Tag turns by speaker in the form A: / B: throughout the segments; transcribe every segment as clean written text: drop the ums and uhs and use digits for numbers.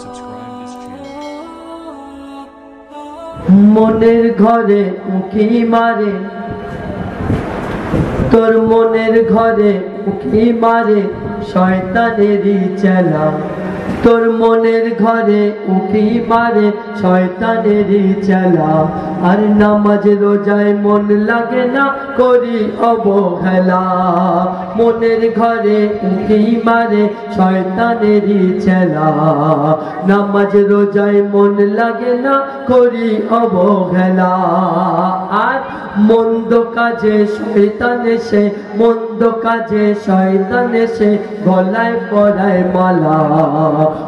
A: subscribe this channel.
B: মনের ঘরে উকি মারে তোর মনের ঘরে উকি মারে শয়তানেরই চেলা তোর মনের ঘরে উকি মারে শয়তানেরই চেলা আর নামাজ রোজায় মন লাগে না করি অবহেলা মনের ঘরে উকি মারে শয়তানেরই চেলা নামাজ রোজায় মন লাগে না করি অবহেলা আর মন্দ কাজে শয়তান এসে মন্দ কাজে শয়তান এসে গলায় পরায় মালা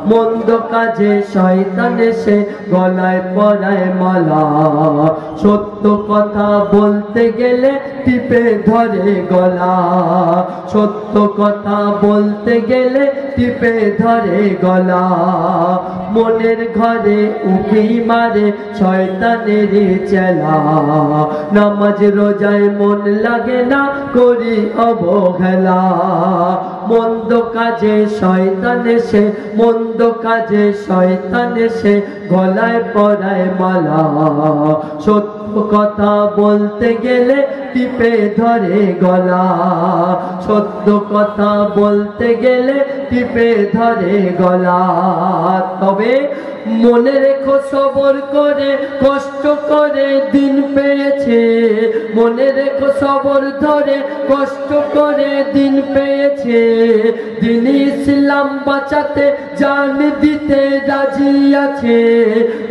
B: মন্দ কাজে শয়তান এসে গলায় পরায় মালা সত্য কথা বলতে গেলে টিপে ধরে গলা সত্য কথা বলতে গেলে টিপে ধরে গলা মনের ঘরে উকি মারে শয়তানেরই চেলা নামাজ রোজায় মন লাগে না করি অবহেলা মন্দ কাজে শয়তান এসে মন্দ কাজে শয়তান এসে গলায় পরায় মালা সত্য কথা বলতে গেলে টিপে ধরে গলা সত্য কথা বলতে গেলে টিপে ধরে গলা তবে মনে রেখো সবর করে কষ্ট করে দিন পেয়েছে মনে রেখো সবর ধরে কষ্ট করে দিন পেয়েছে দিন ইসলাম বাঁচাতে জান দিতে রাজি আছে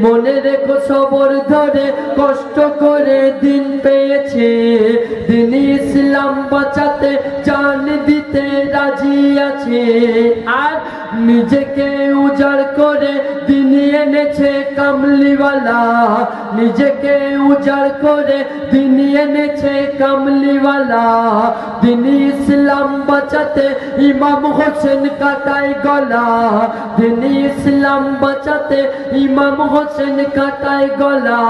B: মনে রেখো সবর ধরে কষ্ট করে দিন পেয়েছে দিন ইসলাম বাঁচাতে জান দিতে রাজি আছে আর নিজেকে উজাড় করে দিন এনেছে কামলিওয়ালা নিজেকে উজাড় করে দিন এনেছে কামলিওয়ালা দিন ইসলাম বাঁচাতে ইমাম হোসেন কাটায় গলা দিন ইসলাম বাঁচাতে ইমাম হোসেন কাটায় গলা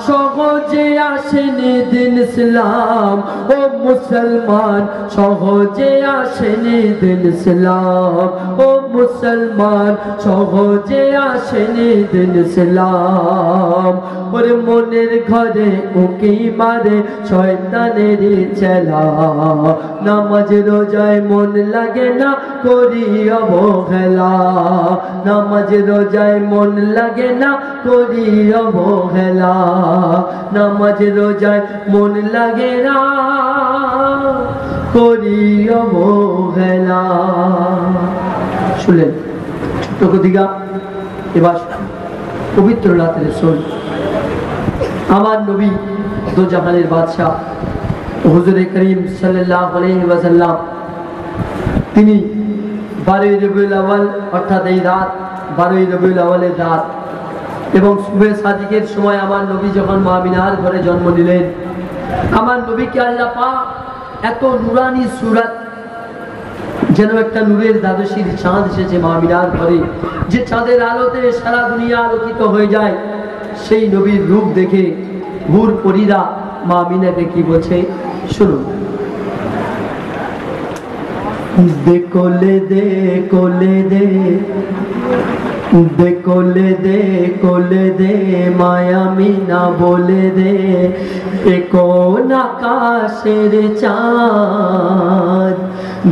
B: সহজে আসেনি দিন ইসলাম ও মুসলমান সহজে আসেনি দিন ইসলাম ও মুসলমান সহজে আসেনি দিন ইসলাম ওর মনের ঘরে উকি মারে শয়তানেরই চেলা নামাজ রোজায় মন লাগে না করি অবহেলা নামাজ রোজায় মন লাগে না করি অবহেলা নামাজ রোজায় মন লাগে না করি অবহেলা শুনলেন ছোট্ট কদিকা এবার পবিত্র রাতের রাসূল আমার নবী দো জাহানের বাদশাহ হুজুরে করিম সাল্লাল্লাহু আলাইহি ওয়াসাল্লাম তিনি 12 রবিউল আউয়াল অর্থাৎ এই রাত 12 রবিউল আউয়ালের রাত এবং সুবে সাদিকের সময় আমার নবী যখন মা আমিনার ঘরে জন্ম নিলেন আমার নবীকে আল্লাহ পাক এত নূরানি সূরত যেন একটা নূরের দ্বাদশীর চাঁদ এসেছে মা আমিনার ঘরে যে চাঁদের আলোতে সারা দুনিয়া আলোকিত হয়ে যায় সেই নবীর রূপ দেখে হুর পরীরা মা আমিনাকে কি বলছে শুনুন দে কোলে দে কোলে দে দে কোলে দে মায়া মিনা বলে দে এ কোন আকাশের চাঁদ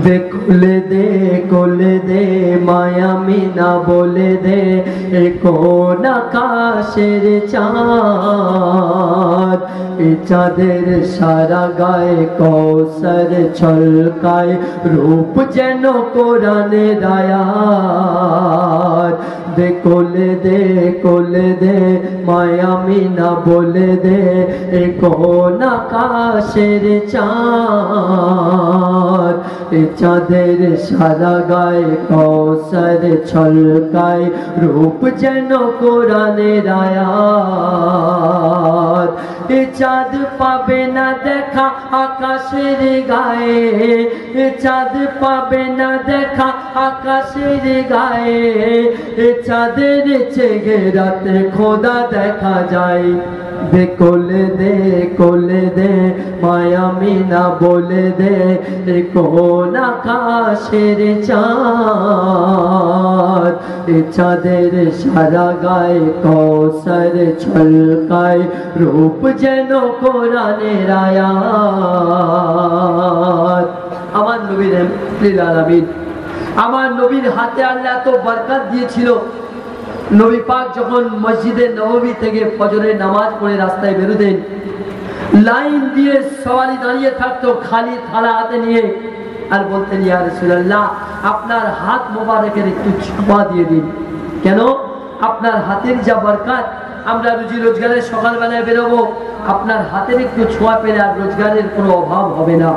B: দে কোলে দে মায়া মিনা বলে দে এ কোন আকাশের চাঁদ এ চাঁদের সারা গায়ে কৌসর ছলকায় রূপ যেন কোরআনের আয়াত দে কোলে দে মায়া মিনা বলে দে এ কোন আকাশের চাঁদ এ চাঁদের সারা গায়ে কৌসর ছলকায় রূপ যেন কোরআনের আয়াত এ চাঁদ পাবে না দেখা আকাশের গায়ে এ চাঁদ পাবে না দেখা আকাশের গায়ে এ চাঁদের চেহারাতে খোদা দেখা যায় दे कोले दे माया मीना बोले दे कोन आकाशेर चाँद চাঁদের সারা গায়ে কৌসর ছলকায় রূপ যেন কোরআনের আয়াত। আমার নবীর লিল আলামিন, আমার নবীর হাতে আল্লাহ এত বরকত দিয়েছিল। নবী পাক যখন মসজিদে নববী থেকে ফজরের নামাজ পড়ে রাস্তায় বেরোতেন, লাইন দিয়ে সওয়ালি দাঁড়িয়ে থাকতো খালি থালা হাতে নিয়ে, আর বলতেন ইয়া রাসূলুল্লাহ আপনার হাত মোবারকের একটু ছোঁয়া দিয়ে দিন। কেন? আপনার হাতের যা বরকত, আমরা রুজি রোজগারের সকালবেলায় বেরোবো, আপনার হাতের একটু ছোঁয়া পেলে আর রোজগারের কোনো অভাব হবে না।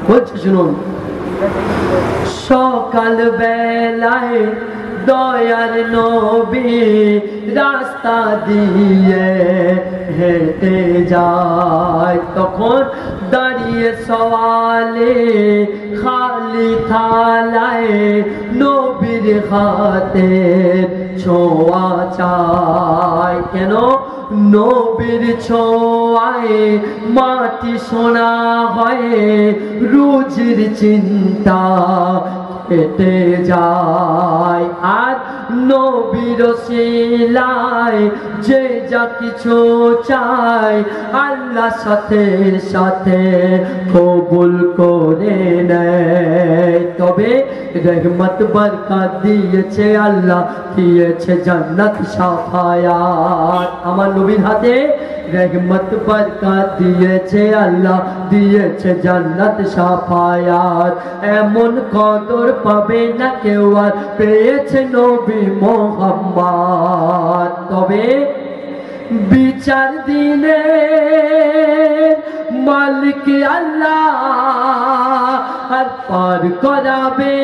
B: বলছে শুনুন, সকাল বেলায় দয়ার নবী রাস্তা দিয়ে হেঁটে যায়, তখন দাঁড়িয়ে সওয়ালে খালি থালায় নবীর হাতে ছোঁয়া চায়। কেন? নবীর ছোঁয়ায় মাটি সোনা হয়, রুজির চিন্তা কেটে যায়। আর নবীর সিলায় যে যা কিছু চায় আল্লাহ সাথে সাথে কবুল করে নেয়। তবে রহমত বরকত দিয়েছে আল্লাহ, দিয়েছে জান্নাত সাফায়াত। আমার নবীর হাতে রহমত বরকত দিয়েছে আল্লাহ, দিয়েছে জান্নাত সাফায়াত। এমন কদর পাবে না কেউ আর পেয়েছে নবী মুহাম্মদ। তবে বিচার দিনে মালিক আল্লাহ আর পার করাবে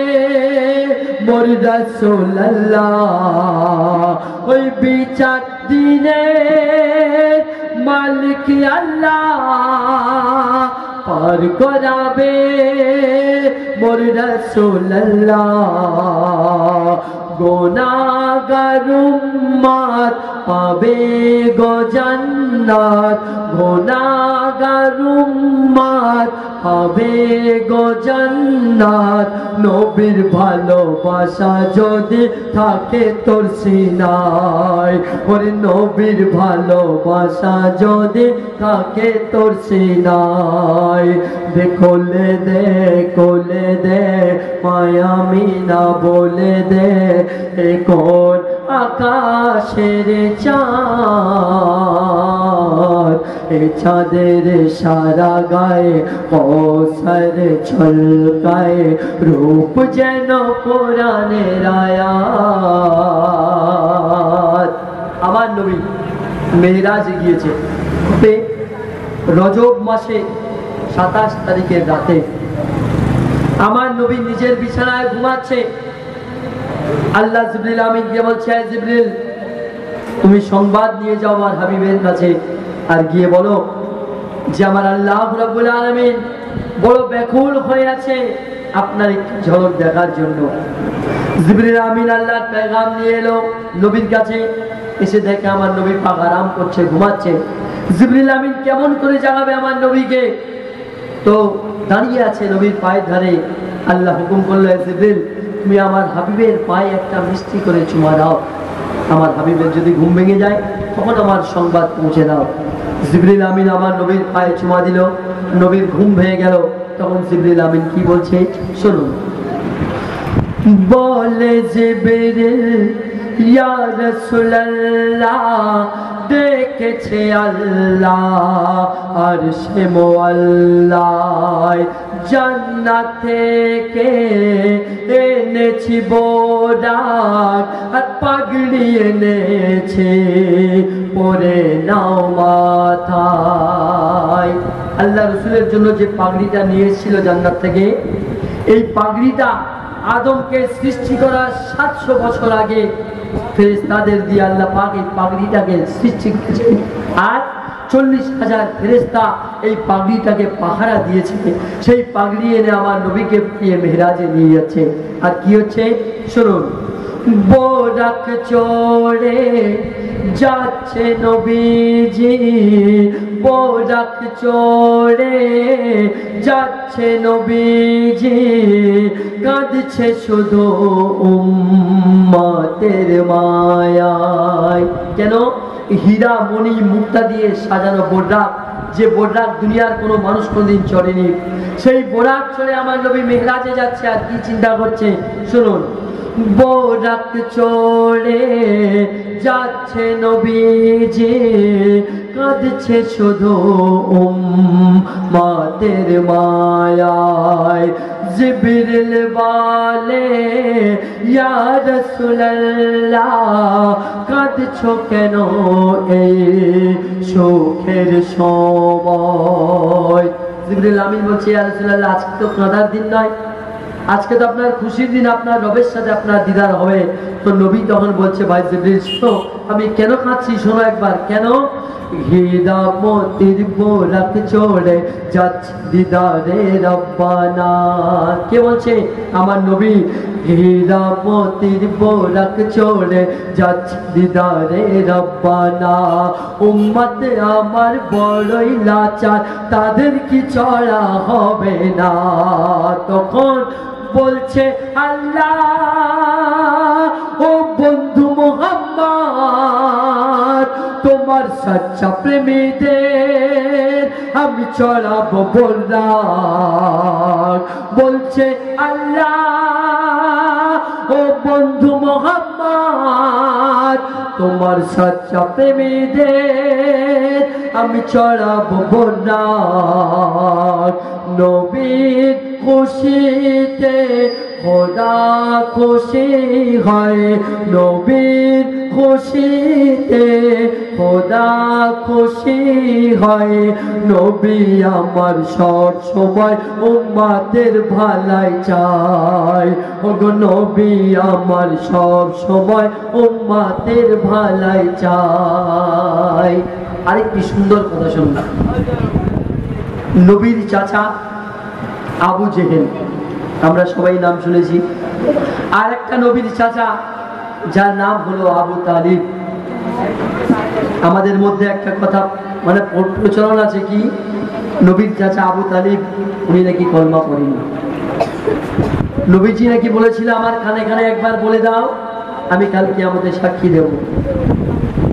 B: মোর রাসূলুল্লাহ। ওই বিচার দিনে মালিক আল্লাহ পার করাবে মোর রাসূলুল্লাহ। গুনাহগার উম্মত পাবে গো জান্নাত, গুনাহগার উম্মত পাবে গো জান্নাত। নবীর ভালোবাসা যদি থাকে তোর সিনায়, ওরে নবীর ভালোবাসা যদি থাকে তোর সিনায়। কোলে দে কোলে দে মায়া মিনা বলে দে এ কোন আকাশের চাঁদ, এ চাঁদের সারা গায়ে কৌসর ছলকায় রূপ যেন কোরআনের আয়াত। আমার নবী মেরাজে গিয়েছে রজব মাসে 27 তারিখের রাতে। আমার নবী নিজের বিছানায় ঘুমাচ্ছে, আল্লাহ জিবরিল আমিনকে বলছে জিবরিল তুমি সংবাদ নিয়ে যাও আমার হাবিবের কাছে, আর গিয়ে বলো যে আমার আল্লাহ রাব্বুল আলামিন বড় ব্যাকুল হয়ে আছে আপনার একটু ঝলক দেখার জন্য। জিবরিল আমিন আল্লাহর পেগাম নিয়ে এলো নবীর কাছে, এসে দেখে আমার নবী পাক আরাম করছে, ঘুমাচ্ছে। জিবরিল আমিন কেমন করে জাগাবে আমার নবীকে? তো দাঁড়িয়ে আছে নবীর পায়ের ধারে। আল্লাহ হুকুম করলো জিবরিল তুমি আমার হাবিবের পায়ে একটা মিষ্টি করে চুমা দাও, আমার হাবিবের যদি ঘুম ভেঙে যায় তখন আমার সংবাদ পৌঁছে দাও। জিবরিল আমিন আমার নবীর পায়ে চুমা দিল, নবীর ঘুম ভেঙে গেল। তখন জিবরিল আমিন কি বলছে শুনুন। বলে জিবরিল ইয়া রাসূলুল্লাহ দেখেছে আল্লাহ আরশে মুআল্লায় জান্নাত থেকে এনেছি বোরাক আর পাগড়ি এনেছে পরে নাও মাথায়। আল্লাহ রাসূলের জন্য যে পাগড়িটা নিয়ে এসেছিল জান্নাত থেকে, এই পাগড়িটা আদমকে সৃষ্টি করার 700 বছর আগে ফেরেশতাদের দিয়ে আল্লাহ পাক এই পাগড়িটাকে সৃষ্টি করেছেন। আর 40,000 ফেরেশতা এই পাগড়িটাকে পাহারা দিয়েছে। সেই পাগড়ি এনে আমার নবীকে মেহরাজে নিয়ে যাচ্ছে। আর কি হচ্ছে শুনুন। বোরাক চড়ে যাচ্ছে নবীজি, বোরাক চড়ে যাচ্ছে নবীজি, কাঁদছে শুধু উম্মত উম্মতের মায়ায়। কেন? হীরা মণি মুক্তা দিয়ে সাজানো বোরাক, যে বোরাক দুনিয়ার কোনো মানুষ কোনদিন চড়েনি, সেই বোরাক চড়ে আমার নবী মেহরাজে যাচ্ছে। আর কি চিন্তা করছে শুনুন, বোরাক চড়ে যাচ্ছে নবীজি, কাঁদছে শুধু উম্মতের মায়ায়। জিবরিল বলে ইয়া রাসূলুল্লাহ, কাঁদছো কেন এই সুখের সময়? জিবরিল আমিন বলছে ইয়া রাসূলুল্লাহ, আজকে তো কাঁদার দিন নয়, আজকে তো আপনার খুশির দিন, আপনার রবের সাথে আপনার দিদার হবে। তো নবী তখন বলছে ভাই জিবরিল শোনো, আমি কেন কাঁদছি শোনো একবার। কেন? হীরা মোতির বোরাক চড়ে যাচ্ছে দিদারে রব্বানা। কে বলছে? আমার নবী। হীরা মোতির বোরাক চড়ে যাচ্ছে দিদারে রব্বানা। উম্মত আমার বড়ই লাচার, তাদের কি চড়া হবে না? তখন বলছে আল্লাহ, ও বন্ধু মুহাম্মদ, তোমার সচ্চা প্রেমীদের আমি চড়াবো বোরাক। বলছে আল্লাহ, ও বন্ধু মুহাম্মদ, তোমার সচ্চা প্রেমীদের আমি চড়াবো বোরাক। নবীর খুশিতে খোদা খুশি হয়, নবীর খুশিতে খোদা খুশি হয়। নবী আমার সব সময় উম্মতের ভালাই চায়। ওগো নবী আমার সব সময় উম্মতের ভালাই চায়। আরেকটি সুন্দর কথা শুনুন। নবীর চাচা আবু জেহেল, আমরা সবাই নাম শুনেছি। আর একটা নবীর চাচা যার নাম হলো আবু তালিব। আমাদের মধ্যে একটা কথা মানে প্রচলন আছে কি, নবীর চাচা আবু তালিব উনি নাকি কলমা পড়েনি। নবীজি নাকি বলেছিল আমার কানে কানে একবার বলে দাও, আমি কাল কিয়ামতে সাক্ষী দেব।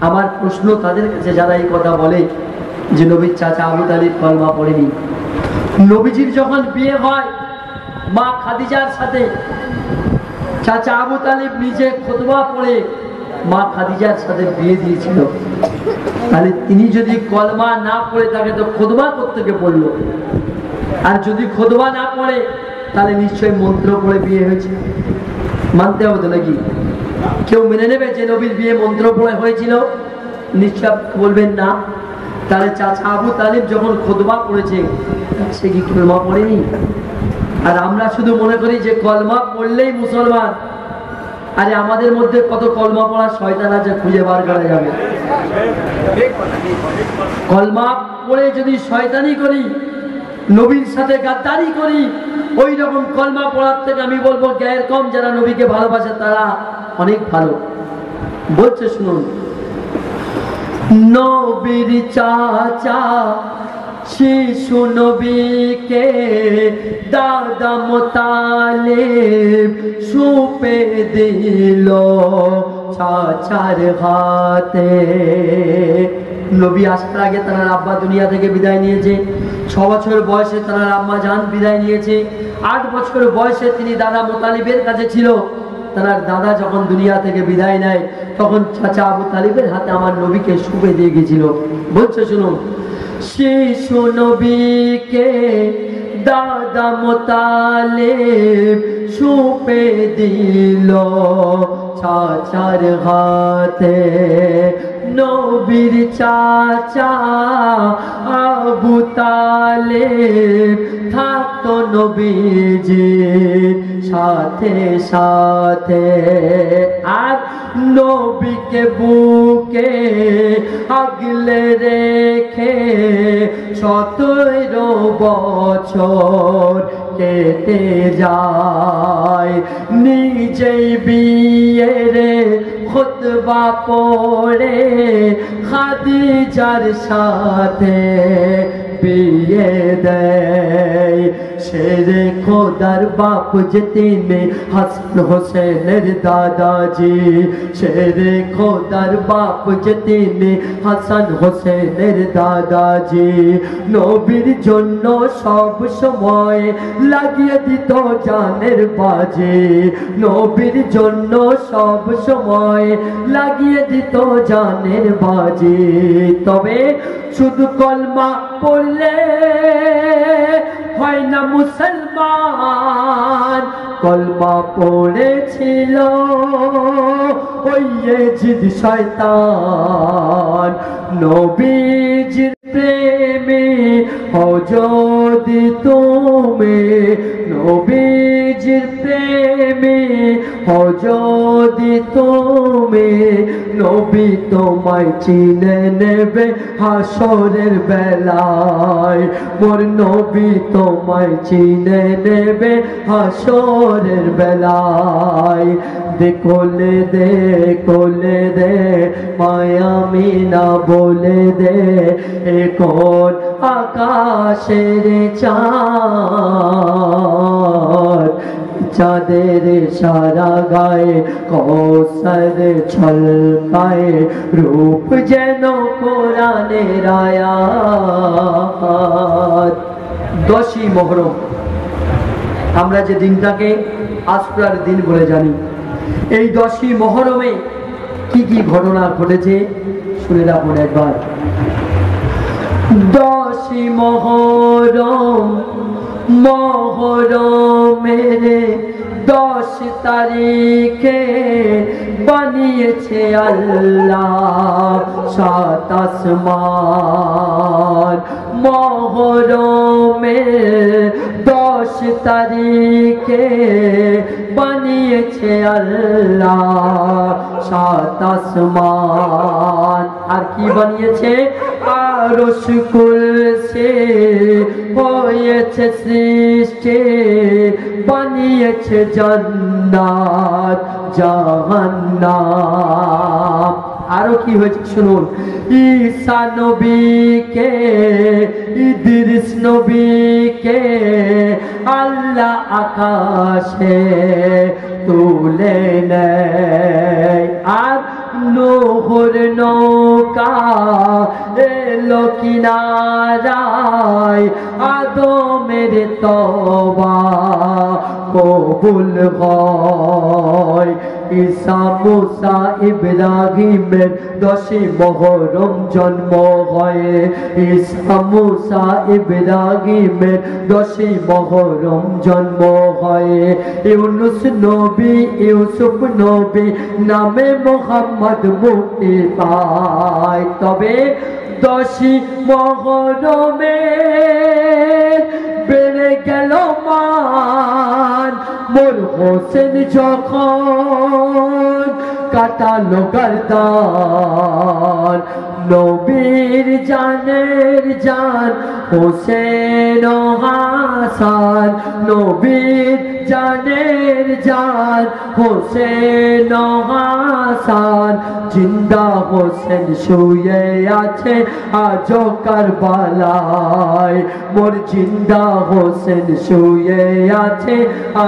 B: আমার প্রশ্ন তাদের কাছে যারা এই কথা বলে যে নবীর চাচা আবু তালিব কলমা পড়েনি। নবীজির যখন বিয়ে হয় মা খাদিজার সাথে, চাচা আবু তালিব নিজে খুতবা পড়ে মা খাদিজার সাথে বিয়ে দিয়েছিল। তাহলে তিনি যদি কলমা না পড়ে থাকে তো খুতবা কোত্থেকে পড়লো? আর যদি খুতবা না পড়ে তাহলে নিশ্চয়ই মন্ত্র পড়ে বিয়ে হয়েছে, মানতে হবে তো নাকি? কেউ মেনে নেবে যে নবীর বিয়ে মন্ত্র পড়ে হয়েছিল? নিশ্চয় বলবেন না। তাহলে চাচা আবু তালিব যখন খুতবা পড়েছে সে কি কলমা পড়েনি? আর আমরা শুধু মনে করি যে কলমা পড়লেই মুসলমান। আরে আমাদের মধ্যে কত কলমা পড়া শয়তান আছে, খুঁজে বার করা যাবে। কলমা পড়ে যদি শয়তানি করি, নবীর সাথে গাদ্দারি করি, ওই রকম কলমা পড়ার থেকে আমি বলবো গায়ের কম যারা নবীকে ভালোবাসে তারা অনেক ভালো। বলছে শুনুন, নবীর চাচা শিশু নবীকে দাদা মুতালিব সুপে দিল চাচার হাতে। নবী আসার আগে তার আব্বা দুনিয়া থেকে বিদায় নিয়েছে। 6 বছর বয়সে তার আম্মা জান বিদায় নিয়েছে। 8 বছর বয়সে তিনি দাদা মুতালিবের কাছে ছিল। তার দাদা যখন দুনিয়া থেকে বিদায় নেয় তখন চাচা আবু তালিবের হাতে আমার নবীকে সুপে দিয়ে গেছিল। বলছে শুনুন, শিশু নবীকে দাদা মুতালিব সুপে দিল চাচার হাতে। নবীর চাচা আবু তালিব থাকতো নবীজির সাথে সাথে। আর নবীকে বুকে আগলে রেখে 17 বছর কেটে যায়। নিজেই বিয়ের খুতবা পড়ে খাদিজার সাথে বিয়ে দেয়। शेरे खोदर बाप जितने हसन हुसैनेर दादाजी शेरे खोदर बाप जितने हसन हुसैनेर दादाजी नबीर जन्नो सब समय লাগিয়ে দিত জানের বাজে নবীর জন্য সব সময় লাগিয়ে দিত জানের বাজে তবে শুধু কলমা পড়লে হয় না মুসলমান কলমা পড়েছিল ওই ইয়েজিদ শয়তান নবীজির প্রেমে হও যদি তুমি নবীজির প্রেমে হও যদি তুমি নবী তোমায় চিনে নেবে হাসরের বেলায় মোর নবী তোমায় চিনে নেবে হাসরের বেলায় দে কোলে দে মায়ামি না বলে দে এখন আকাশের চাঁদ চাঁদের সারা গায়ে কৌসর ছলকায় রূপ যেন কোরআনের আয়াত 10ই মুহররম আমরা যে দিনটাকে আশুরার দিন বলে জানি এই 10ই মুহররমে কি কি ঘটনা ঘটেছে শুনে রাখুন একবার 10ই মুহররম মুহররমের 10 তারিখে বানিয়েছে আল্লাহ সাত আসমান মুহররমের 10 তারিখে বানিয়েছে আল্লাহ সাত আসমান আর কি বানিয়েছে আরশ কুরসি হয়েছে সৃষ্টি বানিয়েছে জান্নাত জাহান্নাম আরো কি হয়েছে শুনুন ঈসা নবীকে ইদ্রিস নবীকে আল্লাহ আকাশে তুলে নেয় আর নূহর নৌকা এলো কিনারায় আদমের তওবা কবুল হয় ঈসা মুসা ইব্রাহিমের 10ই মুহররম জন্ম হয় ঈসা মুসা ইব্রাহিমের 10ই মুহররম জন্ম হয় ইউনুস নবী ইউসুফ নবী নামে মুহাম্মদ মুক্তি পায় তবে 10ই মুহররমে বেড়ে গেল মান মোর হোসেন যখন কাটালো গর্দান নবীর জানের জান হোসেন ও হাসান নবীর জানের জান হোসেন ও হাসান জিন্দা হোসেন শুয়ে আছে আজো কারবালায় মোর জিন্দা হোসেন শুয়ে আছে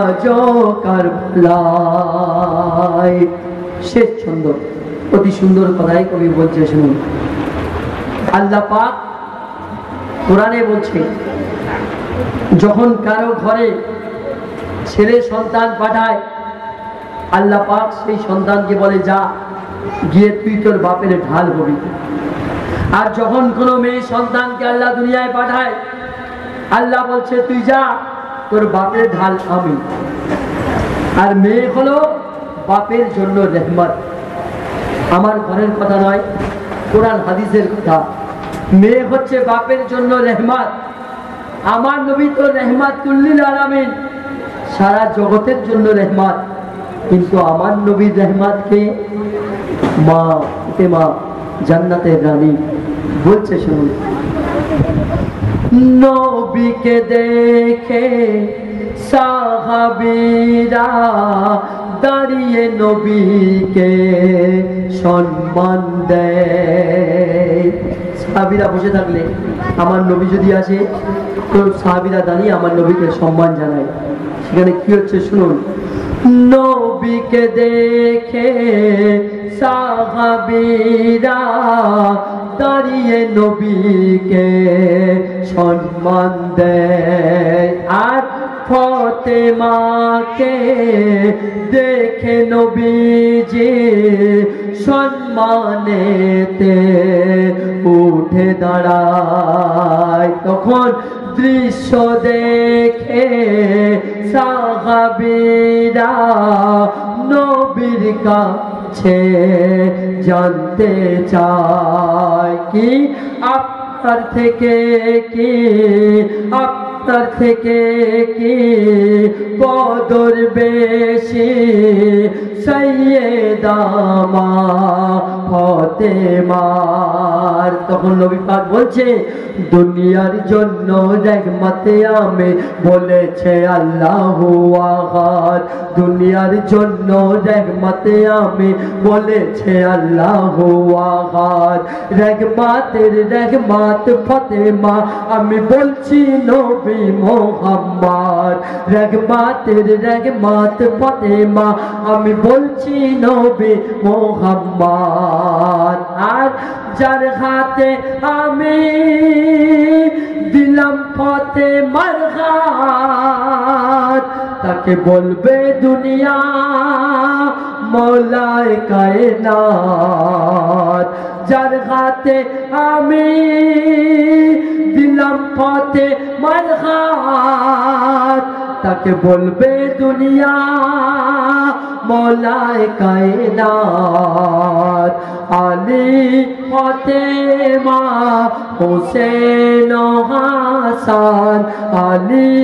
B: আজো কারবালায় শেষ ছন্দ অতি সুন্দর কথাই কবি বলছে শুনুন আল্লাহ পাক কোরআনে বলছে যখন কারো ঘরে ছেলে সন্তান পাঠায় আল্লাহ পাক সেই সন্তানকে বলে যা গিয়ে তুই তোর বাপের ঢাল হবি আর যখন কোনো মেয়ে সন্তানকে আল্লাহ দুনিয়ায় পাঠায় আল্লাহ বলছে তুই যা তোর বাপের ঢাল আমি আর মেয়ে হলো বাপের জন্য রহমত আমার ঘরের কথা নয় কোরআন হাদিসের কথা মেয়ে হচ্ছে বাপের জন্য রহমত আমার নবী তো রহমাতুল লিল আলামিন সারা জগতের জন্য রহমত কিন্তু আমার নবীর রহমতকে মা ফাতেমা জান্নাতের রানী বলছে শুনুন নবীকে দেখে সাহাবীরা দাঁড়িয়ে নবীকে সম্মান দেয় সাহাবীরা বসে থাকলে আমার নবী যদি আসে তো সাহাবীরা দাঁড়িয়ে আমার নবীকে সম্মান জানায়। সেখানে কি হচ্ছে শুনুন। নবীকে দেখে সাহাবীরা দাঁড়িয়ে নবীকে সম্মান দেয়, আর ফাতেমাকে দেখে নবীজি সম্মানেতে উঠে দাঁড়ায়। তখন দৃশ্য দেখে সাহাবীরা নবীর কাছে জানতে চায় কি আপনার থেকে কি কদর বেশি সাইয়েদা মা ফাতেমার। তখন নবী পাক বলছে দুনিয়ার জন্য রহমতে আমি বলেছে আল্লাহু আহাদ, দুনিয়ার জন্য রহমতে আমি বলেছে আল্লাহু আহাদ। রহমতের রহমত ফাতেমা আমি বলছি নবী মোহাম্মদ, রহমতের রহমত ফাতেমা আমি বলছি নবী মোহাম্মদ। আর যার হাতে আমি দিলাম ফাতেমার হাত তাকে বলবে দুনিয়া মওলায়ে কায়নাত। যার হাতে আমি দিলাম ফাতেমার হাত তাকে বলবে দুনিয়া মওলায়ে কায়নাত। আলী ফাতেমা হোসেন হাসান, আলী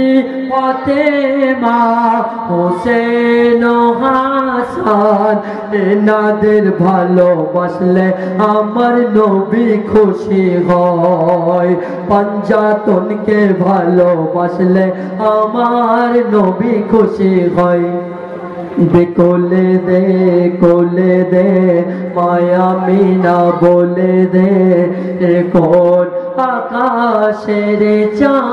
B: ফাতেমা হোসেন হাসান, এনাদের ভালোবাসলে আমার নবী খুশি হয়। পঞ্জাতনকে ভালোবাসলে আমার নবী খুশি হয়। কোলে দে মায়া মিনা বলে দে কোন আকাশের চাঁদ,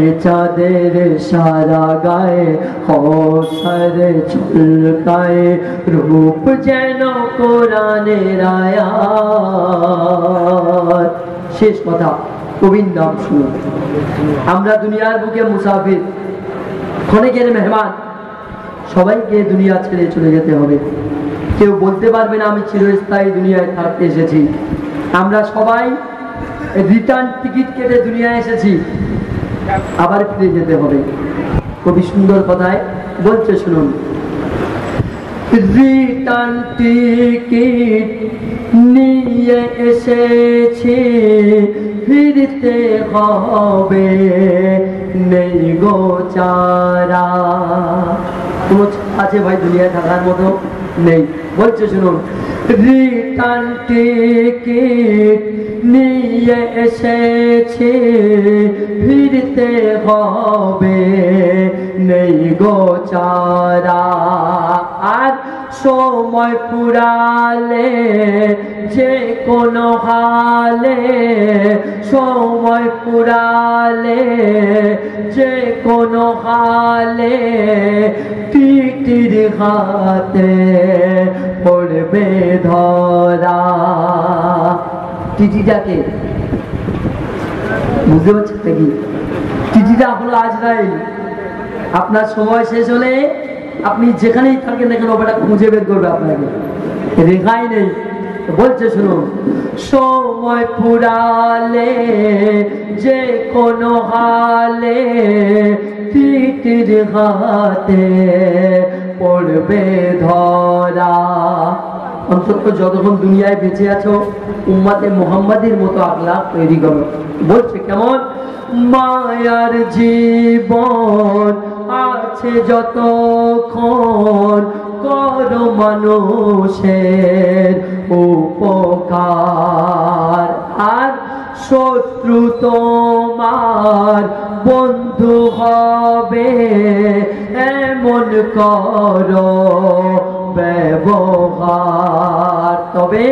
B: এ চাঁদের সারা গায়ে কৌসর ঝলকায়, রূপ যেন কোরআনের আয়াত। শেষ কথা, কবির নাম শুনুন। আমরা দুনিয়ার বুকে মুসাফির, ক্ষণিকের মেহমান, সবাইকে দুনিয়া ছেড়ে চলে যেতে হবে। কেউ বলতে পারবে না আমি চিরস্থায়ী দুনিয়ায় থাকতে এসেছি। আমরা সবাই রিটার্ন টিকিট কেটে দুনিয়ায় এসেছি, আবার ফিরে যেতে হবে। খুবই সুন্দর কথায় বলছে শুনুন। রিটার্ন টিকিট নিয়ে এসেছি, ফিরতে হবে নেই গো চারা। কোনো আছে ভাই দুনিয়ায় থাকার মতো নেই। বলছে শুনুন, রিটার্ন টিকিট নিয়ে এসেছি, ফিরতে হবে নেই গো চারা। আর সময় পুরালে যে কোনো হালে, সময় পুরালে যে কোনো হালে টিটির হাতে পড়বে ধরা। টিটিটাকে বুঝতে পারছেন নাকি? টিটিটা হলো আজরাইল। আপনার সময় শেষ হলে আপনি যেখানেই থাকেন না কেন ওটা খুঁজে বের করবে আপনাকে, রেখাই নেই। বলছে শুনুন, সময় পুরালে যে কোনো হালে টিটির হাতে পড়বে ধরা। অন্তত যতক্ষণ দুনিয়ায় বেঁচে আছো উম্মতে মুহাম্মাদের মতো আখলাক তৈরি করো। বলছে কেমন? মায়ার জীবন আছে যতক্ষণ করো মানুষের উপকার, আর শত্রু তোমার বন্ধু হবে এমন করো ব্যবহার। তবে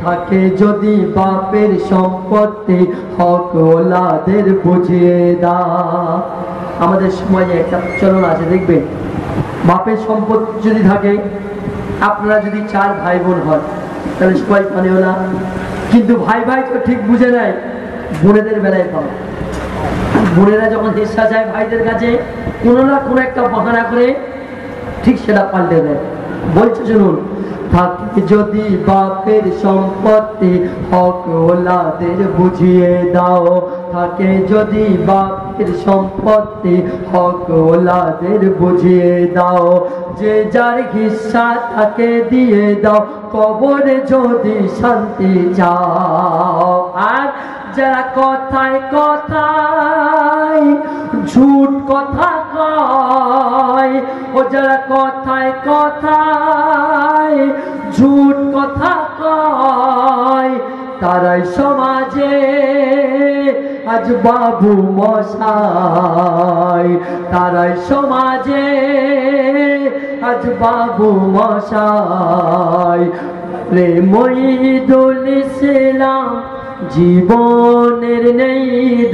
B: থাকে যদি বাপের সম্পত্তি হক ওলাদের বুঝিয়ে দাও। আমাদের সময়ে একটা চলন আছে, দেখবেন বাপের সম্পত্তি যদি থাকে, আপনারা যদি 4 ভাই বোন হয় তাহলে সবাই পানেওয়ালা, কিন্তু ভাই ভাই তো ঠিক বুঝে নেয়, বোনেদের বেলায় পাবে। বোনেরা যখন হিস্সা চায় ভাইদের কাছে, কোনো না কোনো একটা বাহানা করে ঠিক সেটা পাল্টে দেয়। বলছে শুনুন, থাকে যদি বাপের সম্পত্তি হক ওলাদের বুঝিয়ে দাও, থাকে যদি বাপের সম্পত্তি হক ওলাদের বুঝিয়ে দাও, যে যার হিস্সা তাকে দিয়ে দাও, কবরে যদি শান্তি চাও। আর যারা কথায় কথায় ঝুট কথা কয়, ও যারা কথায় কথায় ঝুট কথা কয়, তারাই সমাজে আজ বাবু মশাই, তারাই সমাজে আজ বাবু মশাই। রে মঈদুল ইসলাম জীবনের নেই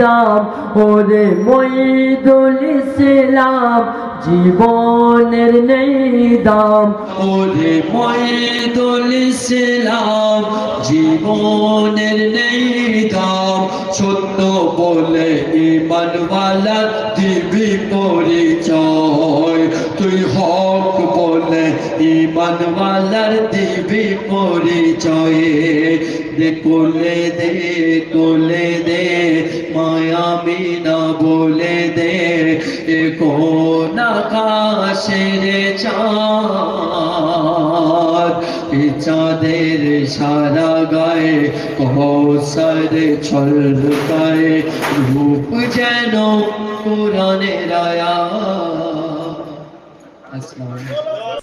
B: দাম, ওরে মঈদুল ইসলাম জীবনের নেই দাম,
A: ওরে মঈদুল ইসলাম জীবনের নেই দাম। সত্য বলে ঈমানওয়ালা দিবি পরিচয়, তুই হক বলে ঈমানওয়ালার দিবি পরিচয়। দে কোলে দে, কোলে দে, মায়া বিনা বলে দে, এ কোন আকাশের চাঁদ, এ চাঁদের সারা গায়ে কৌসার ছলকায়, রূপ যেন কোরআনের আয়াত। আসসালামু আলাইকুম।